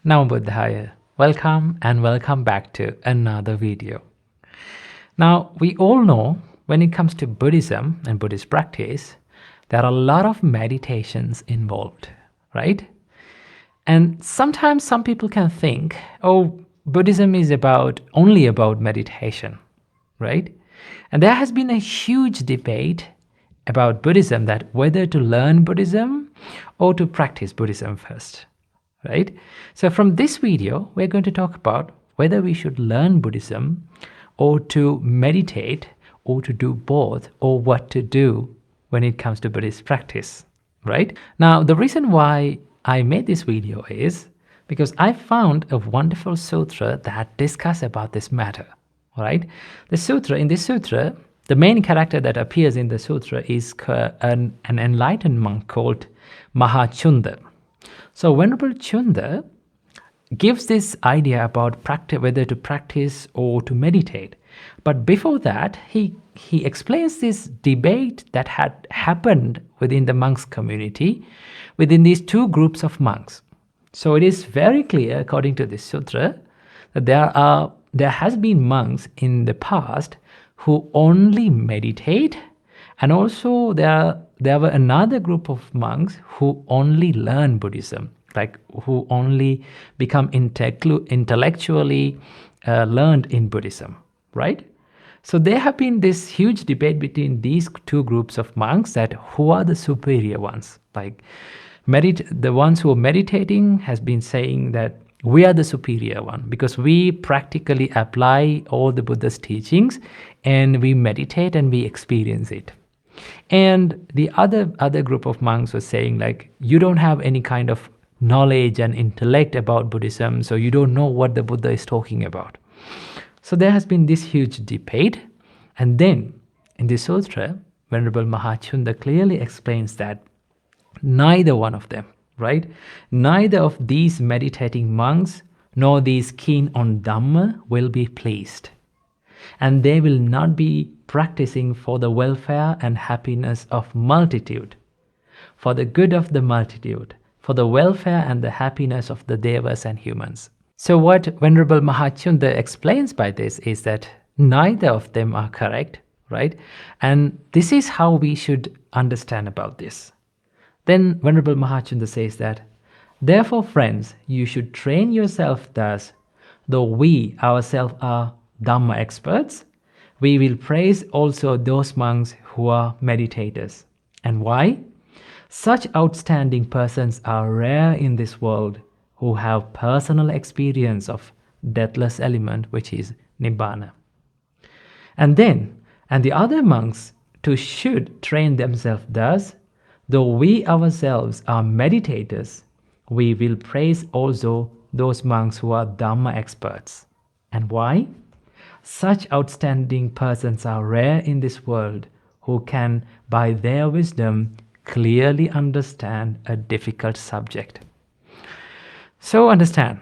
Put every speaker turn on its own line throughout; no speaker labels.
Namo Buddhaya. Welcome and welcome back to another video. Now, we all know when it comes to Buddhism and Buddhist practice, there are a lot of meditations involved, right? And sometimes some people can think, oh, Buddhism is only about meditation, right? And there has been a huge debate about Buddhism, that whether to learn Buddhism or to practice Buddhism first. Right? So from this video, we're going to talk about whether we should learn Buddhism or to meditate or to do both, or what to do when it comes to Buddhist practice, right? Now, the reason why I made this video is because I found a wonderful sutra that discusses about this matter, right? In this sutra, the main character that appears in the sutra is an enlightened monk called Mahachunda. So Venerable Chunda gives this idea about whether to practice or to meditate. But before that, he explains this debate that had happened within the monks community, within these two groups of monks. So it is very clear, according to this sutra, that there has been monks in the past who only meditate, and also there were another group of monks who only learn Buddhism, like who only become intellectually learned in Buddhism, right? So there have been this huge debate between these two groups of monks, that who are the superior ones. Like the ones who are meditating has been saying that we are the superior one because we practically apply all the Buddha's teachings and we meditate and we experience it. And the other group of monks was saying, like, you don't have any kind of knowledge and intellect about Buddhism, so you don't know what the Buddha is talking about. So there has been this huge debate. And then in the sutra, Venerable Mahachunda clearly explains that neither one of them, right? Neither of these meditating monks nor these keen on Dhamma will be pleased. And they will not be practicing for the welfare and happiness of multitude, for the good of the multitude, for the welfare and the happiness of the devas and humans. So what Venerable Mahachunda explains by this is that neither of them are correct, right? And this is how we should understand about this. Then Venerable Mahachunda says that, therefore, friends, you should train yourself thus, though we ourselves are Dhamma experts, we will praise also those monks who are meditators. And why? Such outstanding persons are rare in this world who have personal experience of deathless element, which is Nibbana. And the other monks too should train themselves thus, though we ourselves are meditators, we will praise also those monks who are Dhamma experts. And why? Such outstanding persons are rare in this world who can, by their wisdom, clearly understand a difficult subject. So understand,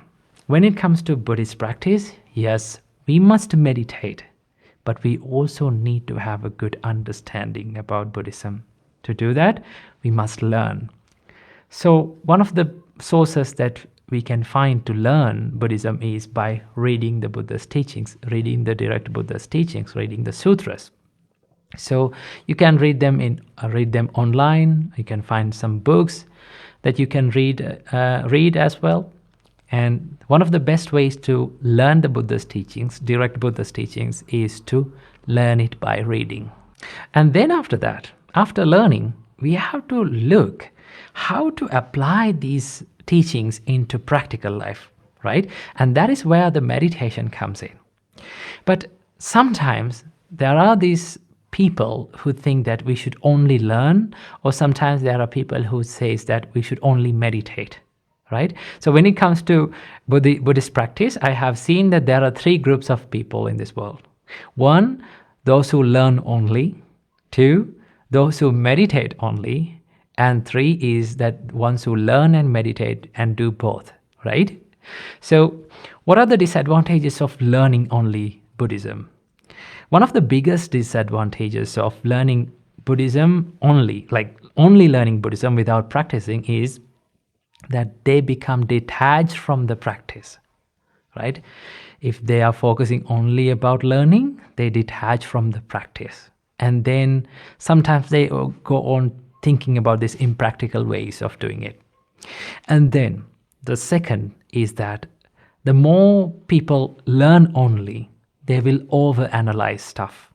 when it comes to Buddhist practice, yes, we must meditate, but we also need to have a good understanding about Buddhism. To do that, we must learn. So one of the sources that we can find to learn Buddhism is by reading the Buddha's teachings, reading the direct Buddha's teachings, reading the sutras. So you can read them online. You can find some books that you can read as well. And one of the best ways to learn the Buddha's teachings, direct Buddha's teachings, is to learn it by reading. And then after that, after learning, we have to look how to apply these teachings into practical life, right? And that is where the meditation comes in. But sometimes there are these people who think that we should only learn, or sometimes there are people who say that we should only meditate, right? So when it comes to Buddhist practice, I have seen that there are three groups of people in this world. One, those who learn only. Two, those who meditate only. And three is that ones who learn and meditate and do both, right? So what are the disadvantages of learning only Buddhism? One of the biggest disadvantages of learning Buddhism only, like only learning Buddhism without practicing, is that they become detached from the practice, right? If they are focusing only about learning, they detach from the practice. And then sometimes they go on thinking about these impractical ways of doing it. And then the second is that the more people learn only, they will overanalyze stuff,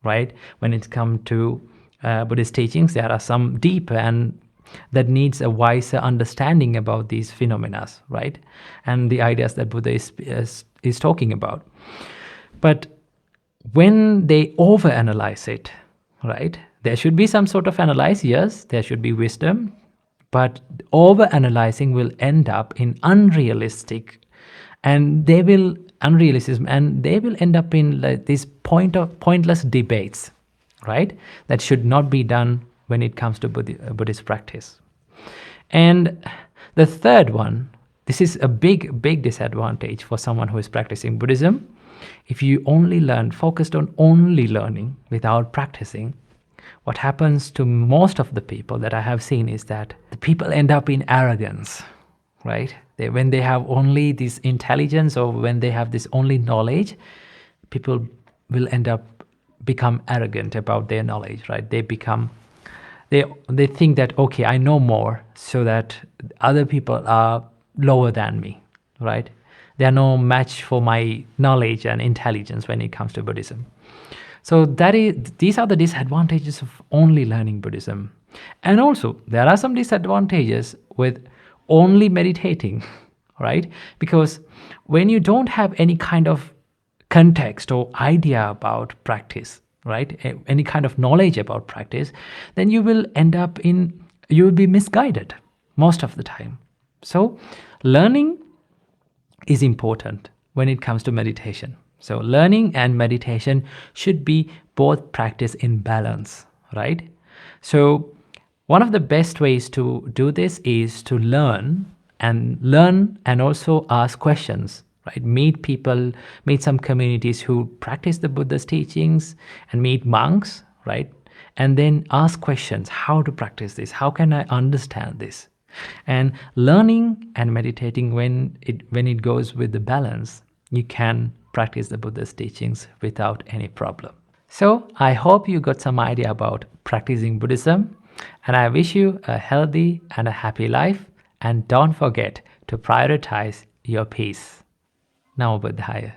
right? When it comes to Buddhist teachings, there are some deeper and that needs a wiser understanding about these phenomena, right? And the ideas that Buddha is talking about. But when they overanalyze it, right? There should be some sort of analyze, yes, there should be wisdom, but overanalyzing will end up in unrealistic, and they will unrealism, and they will end up in like this pointless debates, right? That should not be done when it comes to Buddhist practice. And the third one, this is a big disadvantage for someone who is practicing Buddhism. If you only learn, focused on only learning without practicing, what happens to most of the people that I have seen is that the people end up in arrogance, right? When they have only this intelligence, or when they have this only knowledge, people will end up become arrogant about their knowledge, right? They think that, okay, I know more, so that other people are lower than me, right? They are no match for my knowledge and intelligence when it comes to Buddhism. So these are the disadvantages of only learning Buddhism. And also, there are some disadvantages with only meditating, right? Because when you don't have any kind of context or idea about practice, right? Any kind of knowledge about practice, then you will be misguided most of the time. So learning is important when it comes to meditation. So learning and meditation should be both practiced in balance, right? So one of the best ways to do this is to learn and also ask questions, right? Meet people, meet some communities who practice the Buddha's teachings, and meet monks, right? And then ask questions, how to practice this? How can I understand this? And learning and meditating, when it goes with the balance, you can practice the Buddha's teachings without any problem. So I hope you got some idea about practicing Buddhism, and I wish you a healthy and a happy life, and don't forget to prioritize your peace. Namo Buddhaya.